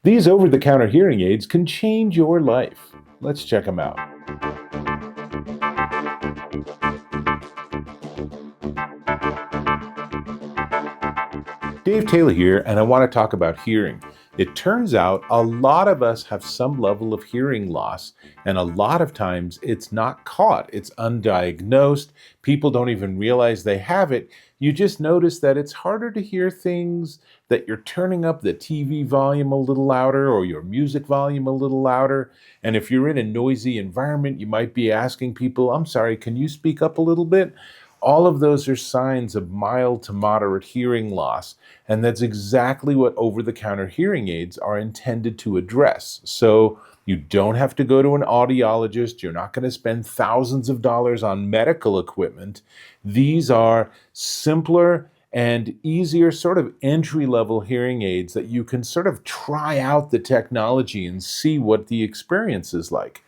These over-the-counter hearing aids can change your life. Let's check them out. Dave Taylor here, and I want to talk about hearing. It turns out a lot of us have some level of hearing loss, and a lot of times it's not caught. It's undiagnosed. People don't even realize they have it. You just notice that it's harder to hear things, that you're turning up the TV volume a little louder or your music volume a little louder. And if you're in a noisy environment, you might be asking people, I'm sorry, can you speak up a little bit? All of those are signs of mild to moderate hearing loss, and that's exactly what over-the-counter hearing aids are intended to address. So you don't have to go to an audiologist. You're not going to spend thousands of dollars on medical equipment. These are simpler and easier sort of entry-level hearing aids that you can sort of try out the technology and see what the experience is like.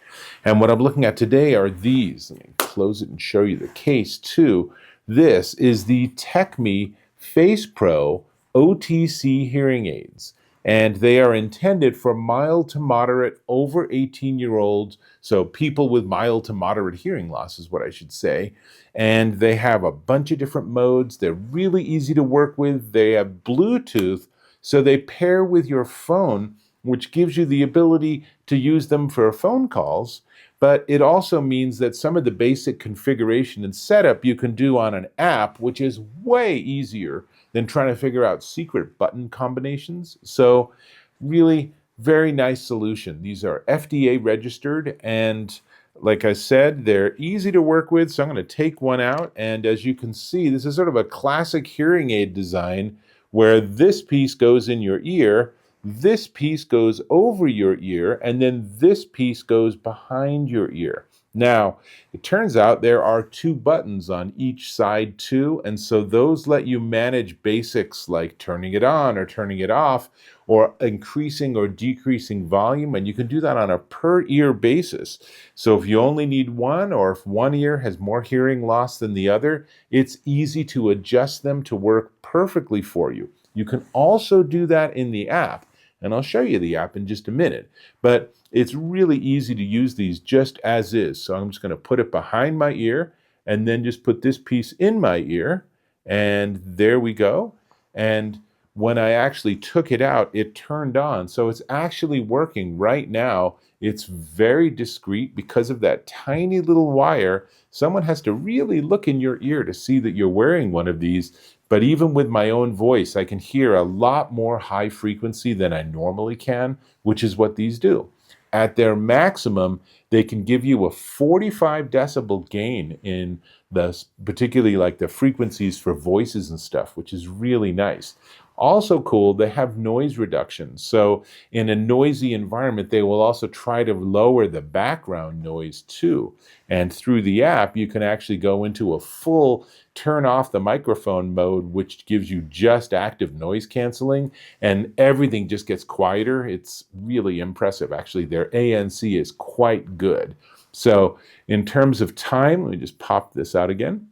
And what I'm looking at today are these. Let me close it and show you the case too. This is the Techmi FacePro OTC hearing aids. And they are intended for mild to moderate over 18-year-olds, so people with mild to moderate hearing loss is what I should say. And they have a bunch of different modes. They're really easy to work with. They have Bluetooth, so they pair with your phone, which gives you the ability to use them for phone calls. But it also means that some of the basic configuration and setup you can do on an app, which is way easier than trying to figure out secret button combinations. So really very nice solution. These are FDA registered, and like I said, they're easy to work with. So I'm going to take one out, and as you can see, this is sort of a classic hearing aid design where this piece goes in your ear, this piece goes over your ear, and then this piece goes behind your ear. Now, it turns out there are two buttons on each side too, and so those let you manage basics like turning it on or turning it off, or increasing or decreasing volume, and you can do that on a per ear basis. So if you only need one, or if one ear has more hearing loss than the other, it's easy to adjust them to work perfectly for you. You can also do that in the app, and I'll show you the app in just a minute. But it's really easy to use these just as is. So I'm just going to put it behind my ear and then just put this piece in my ear. And there we go. And when I actually took it out, it turned on. So it's actually working right now. It's very discreet because of that tiny little wire. Someone has to really look in your ear to see that you're wearing one of these. But even with my own voice, I can hear a lot more high frequency than I normally can, which is what these do. At their maximum, they can give you a 45 decibel gain in the, particularly like the frequencies for voices and stuff, which is really nice. Also cool, they have noise reduction. So in a noisy environment, they will also try to lower the background noise too. And through the app, you can actually go into a full turn off the microphone mode, which gives you just active noise canceling, and everything just gets quieter. It's really impressive. Actually, their ANC is quite good. So in terms of time, let me just pop this out again.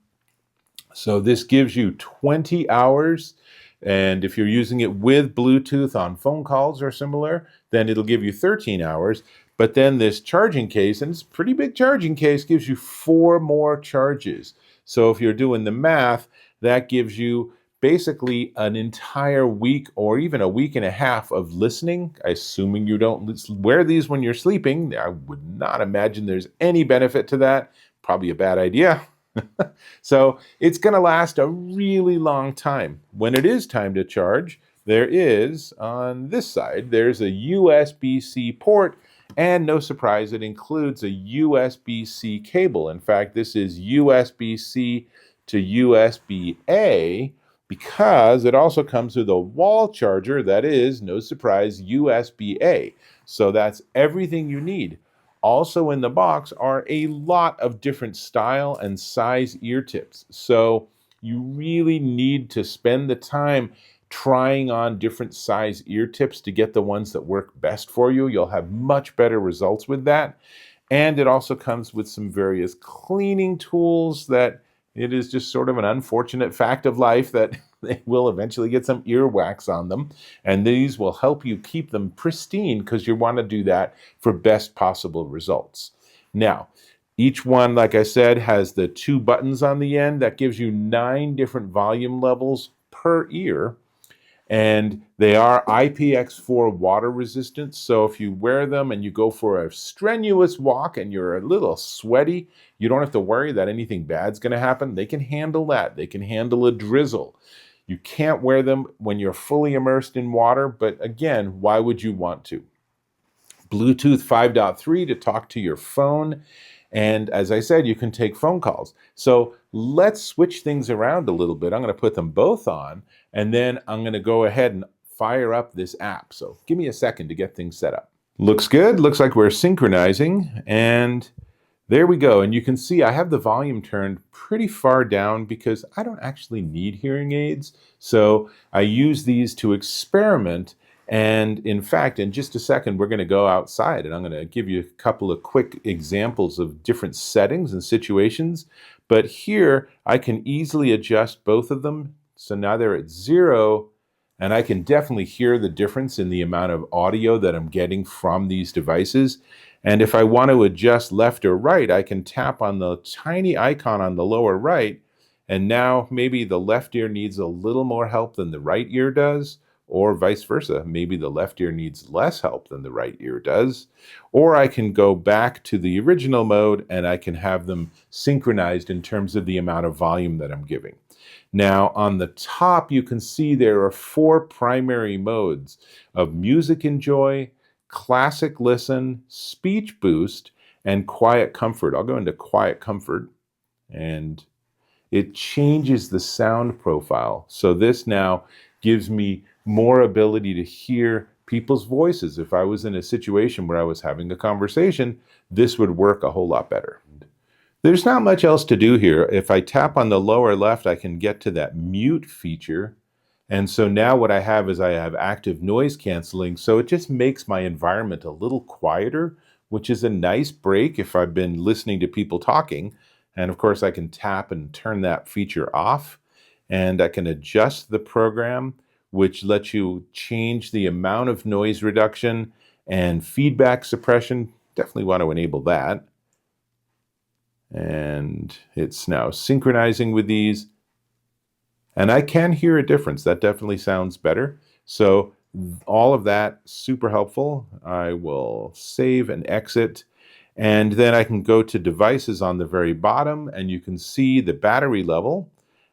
So this gives you 20 hours. And if you're using it with Bluetooth on phone calls or similar, then it'll give you 13 hours. But then this charging case, and it's a pretty big charging case, gives you 4 more charges. So if you're doing the math, that gives you basically an entire week or even a week and a half of listening, assuming you don't wear these when you're sleeping. I would not imagine there's any benefit to that. Probably a bad idea. So it's going to last a really long time. When it is time to charge, there is, on this side, there's a USB-C port, and no surprise, it includes a USB-C cable. In fact, this is USB-C to USB-A because it also comes with a wall charger that is, no surprise, USB-A. So that's everything you need. Also in the box are a lot of different style and size ear tips. So you really need to spend the time trying on different size ear tips to get the ones that work best for you. You'll have much better results with that. And it also comes with some various cleaning tools that it is just sort of an unfortunate fact of life that they will eventually get some earwax on them. And these will help you keep them pristine because you want to do that for best possible results. Now, each one, like I said, has the 2 buttons on the end. That gives you 9 different volume levels per ear. And they are IPX4 water resistant. So if you wear them and you go for a strenuous walk and you're a little sweaty, you don't have to worry that anything bad's going to happen. They can handle that. They can handle a drizzle. You can't wear them when you're fully immersed in water, but again, why would you want to? Bluetooth 5.3 to talk to your phone. And as I said, you can take phone calls. So let's switch things around a little bit. I'm going to put them both on, and then I'm going to go ahead and fire up this app. So give me a second to get things set up. Looks good. Looks like we're synchronizing. And there we go. And you can see I have the volume turned pretty far down because I don't actually need hearing aids. So I use these to experiment. And in fact, in just a second, we're going to go outside and I'm going to give you a couple of quick examples of different settings and situations. But here I can easily adjust both of them. So now they're at 0, and I can definitely hear the difference in the amount of audio that I'm getting from these devices. And if I want to adjust left or right, I can tap on the tiny icon on the lower right. And now maybe the left ear needs a little more help than the right ear does. Or vice versa. Maybe the left ear needs less help than the right ear does. Or I can go back to the original mode and I can have them synchronized in terms of the amount of volume that I'm giving. Now, on the top, you can see there are 4 primary modes of music enjoy, classic listen, speech boost, and quiet comfort. I'll go into quiet comfort, and it changes the sound profile. So this now gives me more ability to hear people's voices. If I was in a situation where I was having a conversation, this would work a whole lot better. There's not much else to do here. If I tap on the lower left, I can get to that mute feature. And so now what I have is I have active noise canceling. So it just makes my environment a little quieter, which is a nice break if I've been listening to people talking. And of course, I can tap and turn that feature off. And I can adjust the program, which lets you change the amount of noise reduction and feedback suppression. Definitely want to enable that. And it's now synchronizing with these. And I can hear a difference. That definitely sounds better. So all of that, super helpful. I will save and exit. And then I can go to devices on the very bottom, and you can see the battery level.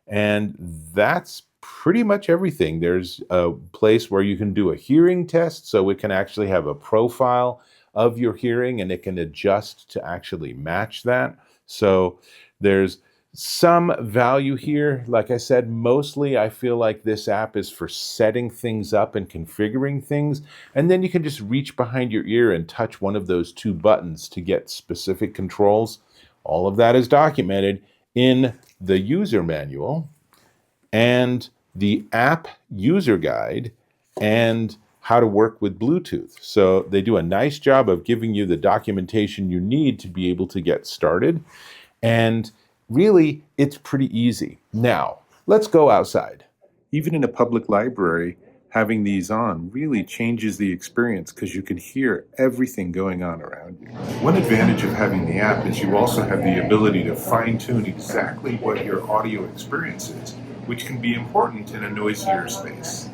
And that's pretty much everything. There's a place where you can do a hearing test, so it can actually have a profile of your hearing, and it can adjust to actually match that. So there's some value here. Like I said, mostly I feel like this app is for setting things up and configuring things. And then you can just reach behind your ear and touch one of those 2 buttons to get specific controls. All of that is documented in the user manual and the app user guide and how to work with Bluetooth. So they do a nice job of giving you the documentation you need to be able to get started. And really, it's pretty easy. Now, let's go outside. Even in a public library, having these on really changes the experience because you can hear everything going on around you. One advantage of having the app is you also have the ability to fine-tune exactly what your audio experience is, which can be important in a noisier space.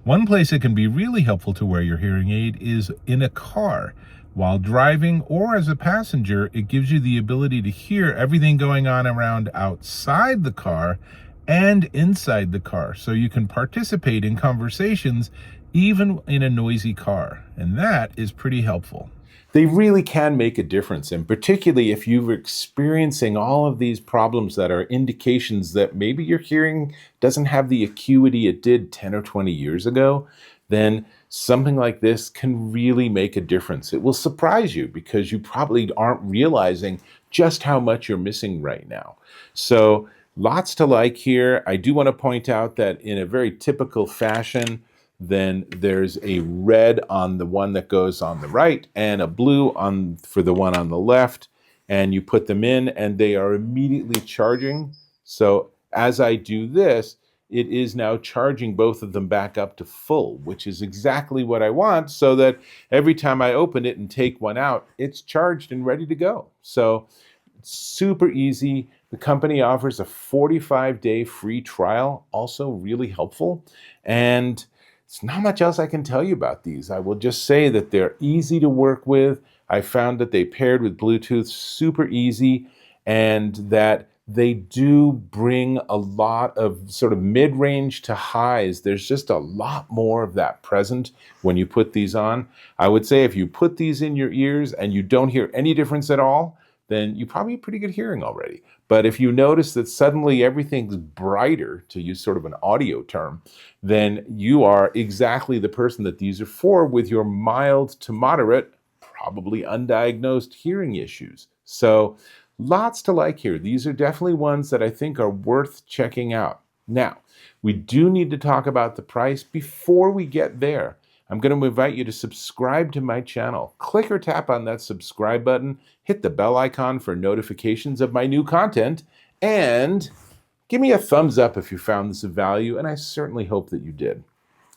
One place it can be really helpful to wear your hearing aid is in a car. While driving or as a passenger, it gives you the ability to hear everything going on around outside the car and inside the car. So you can participate in conversations even in a noisy car. And that is pretty helpful. They really can make a difference, and particularly if you're experiencing all of these problems that are indications that maybe your hearing doesn't have the acuity it did 10 or 20 years ago, then something like this can really make a difference. It will surprise you because you probably aren't realizing just how much you're missing right now. So lots to like here. I do want to point out that in a very typical fashion, then there's a red on the one that goes on the right and a blue on for the one on the left, and you put them in and they are immediately charging. So as I do this, it is now charging both of them back up to full, which is exactly what I want, so that every time I open it and take one out, it's charged and ready to go. So it's super easy. The company offers a 45-day free trial, also really helpful. And it's not much else I can tell you about these. I will just say that they're easy to work with. I found that they paired with Bluetooth super easy, and that they do bring a lot of sort of mid-range to highs. There's just a lot more of that present when you put these on. I would say if you put these in your ears and you don't hear any difference at all, then you probably have pretty good hearing already. But if you notice that suddenly everything's brighter, to use sort of an audio term, then you are exactly the person that these are for, with your mild to moderate, probably undiagnosed hearing issues. So lots to like here. These are definitely ones that I think are worth checking out. Now, we do need to talk about the price before we get there. I'm going to invite you to subscribe to my channel. Click or tap on that subscribe button, hit the bell icon for notifications of my new content, and give me a thumbs up if you found this of value, and I certainly hope that you did.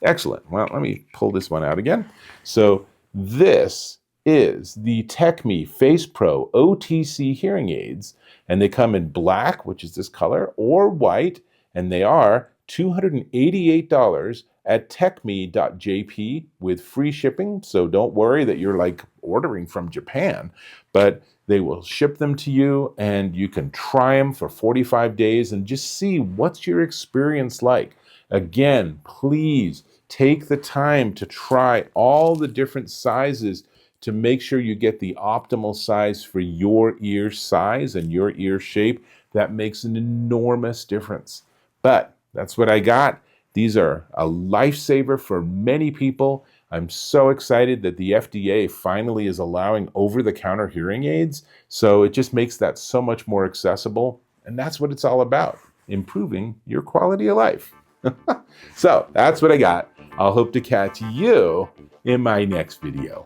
Excellent. Well, let me pull this one out again. So this is the Techmi FacePro OTC hearing aids, and they come in black, which is this color, or white, and they are $288 at techme.jp with free shipping. So don't worry that you're like ordering from Japan, but they will ship them to you, and you can try them for 45 days and just see what's your experience like. Again, please take the time to try all the different sizes to make sure you get the optimal size for your ear size and your ear shape. That makes an enormous difference. But that's what I got. These are a lifesaver for many people. I'm so excited that the FDA finally is allowing over-the-counter hearing aids. So it just makes that so much more accessible. And that's what it's all about, improving your quality of life. So that's what I got. I'll hope to catch you in my next video.